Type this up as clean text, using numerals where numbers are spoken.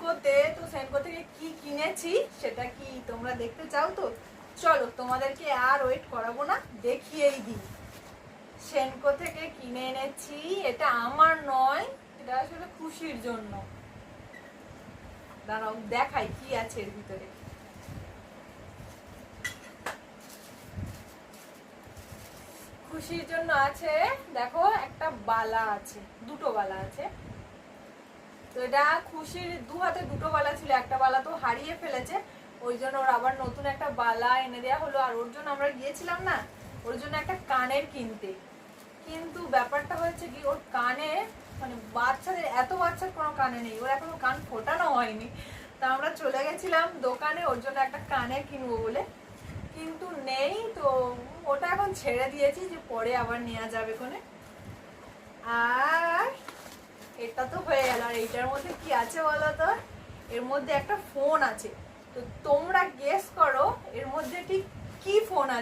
সেনকোতে, তো সেনকো থেকে কি কিনেছি সেটা কি তোমরা দেখতে চাও? তো চলো তোমাদেরকে আর ওয়েট করাবো না, দেখিয়েই দিই। সেনকো থেকে কিনে এনেছি, এটা আমার নয়, এটা আসলে খুশির জন্য। দাঁড়াও দেখাই কি আছে এর ভিতরে। খুশির জন্য আছে, দেখো একটা বালা আছে, দুটো বালা আছে। তো এটা খুশির দু হাতে দুটো বালা ছিল, একটা বালা তো হারিয়ে ফেলেছে, ওই জন্য ওর আবার নতুন একটা বালা এনে দেওয়া হলো। আর ওর জন্য আমরা গিয়েছিলাম না, ওর জন্য একটা কানের কিনতে। কিন্তু ব্যাপারটা হয়েছে কি, ওর কানে মানে বাচ্চাদের, এত বাচ্চার কোনো কানে নেই, ওর এখনো কান ফোটানো হয়নি। তা আমরা চলে গেছিলাম দোকানে ওর জন্য একটা কানে কিনবো বলে, কিন্তু নেই। তো ওটা এখন ছেড়ে দিয়েছি, যে পরে আবার নেওয়া যাবে কোনে। আর এটা তো হয়ে গেল। আর এইটার মধ্যে কি আছে বলো তো? এর মধ্যে একটা ফোন আছে। তো তোমরা গেস করো এর মধ্যে ঠিক কি ফোন আছে।